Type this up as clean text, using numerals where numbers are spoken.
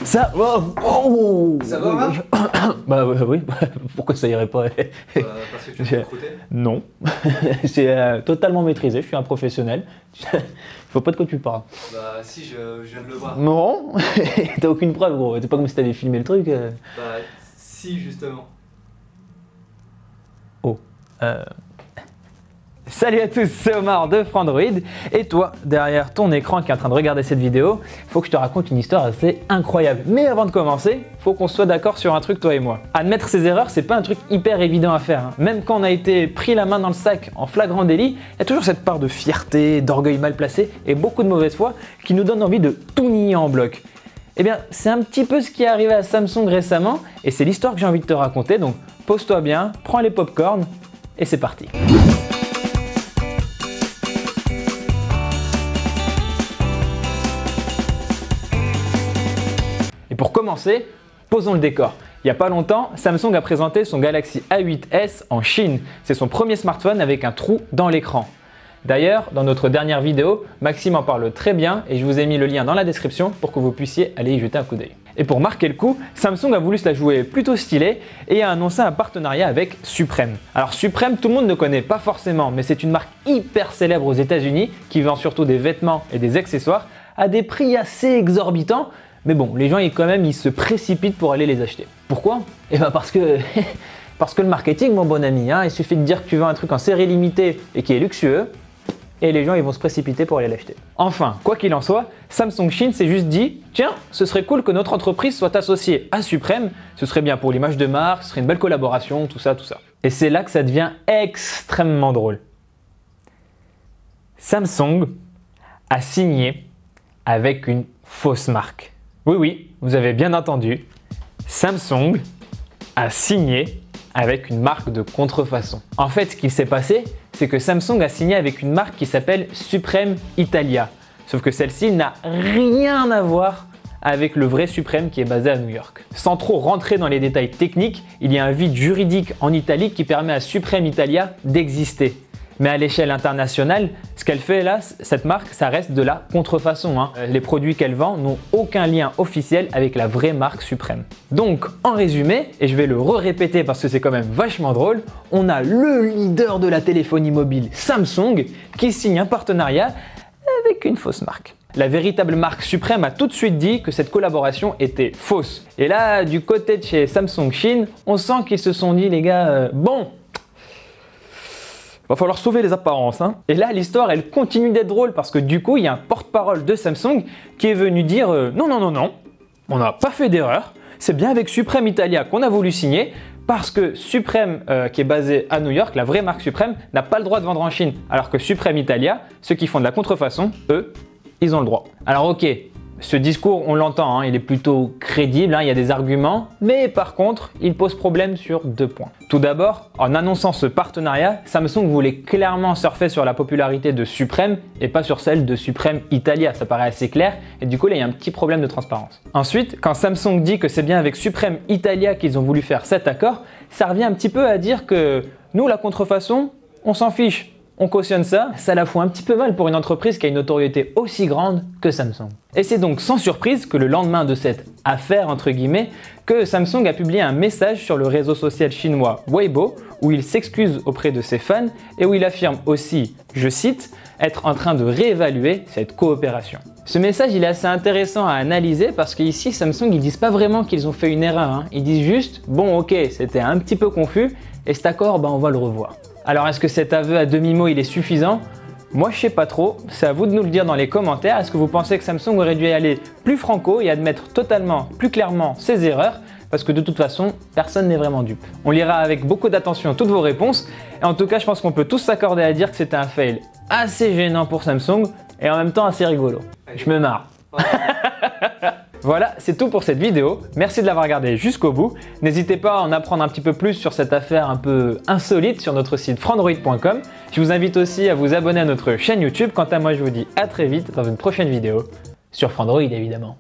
Ça va. Oh. Ça va, Marc? Bah oui, pourquoi ça irait pas? Parce que tu m'as recruté? Non, c'est totalement maîtrisé, je suis un professionnel. Je vois pas de quoi tu parles. Bah si, je viens de le voir. Non, t'as aucune preuve gros, c'est pas comme si t'avais filmé le truc. Bah si, justement. Oh. Salut à tous, c'est Omar de Frandroid. Et toi, derrière ton écran qui est en train de regarder cette vidéo, faut que je te raconte une histoire assez incroyable. Mais avant de commencer, faut qu'on soit d'accord sur un truc, toi et moi. Admettre ses erreurs, c'est pas un truc hyper évident à faire. Même quand on a été pris la main dans le sac en flagrant délit, il y a toujours cette part de fierté, d'orgueil mal placé et beaucoup de mauvaise foi qui nous donne envie de tout nier en bloc. Eh bien, c'est un petit peu ce qui est arrivé à Samsung récemment et c'est l'histoire que j'ai envie de te raconter. Donc, pose-toi bien, prends les pop-corns et c'est parti. Et pour commencer, posons le décor. Il n'y a pas longtemps, Samsung a présenté son Galaxy A8s en Chine. C'est son premier smartphone avec un trou dans l'écran. D'ailleurs, dans notre dernière vidéo, Maxime en parle très bien et je vous ai mis le lien dans la description pour que vous puissiez aller y jeter un coup d'œil. Et pour marquer le coup, Samsung a voulu se la jouer plutôt stylée et a annoncé un partenariat avec Supreme. Alors Supreme, tout le monde ne connaît pas forcément, mais c'est une marque hyper célèbre aux États-Unis qui vend surtout des vêtements et des accessoires à des prix assez exorbitants. Mais bon, les gens ils se précipitent pour aller les acheter. Pourquoi? Eh bien parce que le marketing, mon bon ami, il suffit de dire que tu vends un truc en série limitée et qui est luxueux, et les gens ils vont se précipiter pour aller l'acheter. Enfin, quoi qu'il en soit, Samsung Chine s'est juste dit « Tiens, ce serait cool que notre entreprise soit associée à Supreme, ce serait bien pour l'image de marque, ce serait une belle collaboration, tout ça, tout ça. » Et c'est là que ça devient extrêmement drôle. Samsung a signé avec une fausse marque. Oui, vous avez bien entendu, Samsung a signé avec une marque de contrefaçon. En fait, ce qui s'est passé, c'est que Samsung a signé avec une marque qui s'appelle Supreme Italia. Sauf que celle-ci n'a rien à voir avec le vrai Supreme qui est basé à New York. Sans trop rentrer dans les détails techniques, il y a un vide juridique en Italie qui permet à Supreme Italia d'exister. Mais à l'échelle internationale, ce qu'elle fait là, cette marque, ça reste de la contrefaçon. Les produits qu'elle vend n'ont aucun lien officiel avec la vraie marque Supreme. Donc, en résumé, et je vais le répéter parce que c'est quand même vachement drôle, on a le leader de la téléphonie mobile, Samsung, qui signe un partenariat avec une fausse marque. La véritable marque Supreme a tout de suite dit que cette collaboration était fausse. Et là, du côté de chez Samsung Chine, on sent qu'ils se sont dit, les gars, bon, va falloir sauver les apparences. Et là, l'histoire, elle continue d'être drôle parce que du coup, il y a un porte-parole de Samsung qui est venu dire non, on n'a pas fait d'erreur. C'est bien avec Supreme Italia qu'on a voulu signer parce que Supreme, qui est basé à New York, la vraie marque Supreme, n'a pas le droit de vendre en Chine. Alors que Supreme Italia, ceux qui font de la contrefaçon, eux, ils ont le droit. Alors ok, ce discours, on l'entend, il est plutôt crédible, il y a des arguments, mais par contre, il pose problème sur deux points. Tout d'abord, en annonçant ce partenariat, Samsung voulait clairement surfer sur la popularité de Supreme et pas sur celle de Supreme Italia, ça paraît assez clair, et du coup là il y a un petit problème de transparence. Ensuite, quand Samsung dit que c'est bien avec Supreme Italia qu'ils ont voulu faire cet accord, ça revient un petit peu à dire que nous, la contrefaçon, on s'en fiche. On cautionne ça, ça la fout un petit peu mal pour une entreprise qui a une notoriété aussi grande que Samsung. Et c'est donc sans surprise que le lendemain de cette affaire, entre guillemets, que Samsung a publié un message sur le réseau social chinois Weibo où il s'excuse auprès de ses fans et où il affirme aussi, je cite, être en train de réévaluer cette coopération. Ce message il est assez intéressant à analyser parce qu'ici Samsung ils disent pas vraiment qu'ils ont fait une erreur, Ils disent juste, bon ok, c'était un petit peu confus et cet accord, on va le revoir. Alors est-ce que cet aveu à demi-mot il est suffisant? Moi je sais pas trop, c'est à vous de nous le dire dans les commentaires. Est-ce que vous pensez que Samsung aurait dû y aller plus franco et admettre totalement, plus clairement ses erreurs? Parce que de toute façon, personne n'est vraiment dupe. On lira avec beaucoup d'attention toutes vos réponses. Et en tout cas, je pense qu'on peut tous s'accorder à dire que c'était un fail assez gênant pour Samsung et en même temps assez rigolo. Je me marre. Voilà, c'est tout pour cette vidéo. Merci de l'avoir regardé jusqu'au bout. N'hésitez pas à en apprendre un petit peu plus sur cette affaire un peu insolite sur notre site frandroid.com. Je vous invite aussi à vous abonner à notre chaîne YouTube. Quant à moi, je vous dis à très vite dans une prochaine vidéo sur Frandroid évidemment.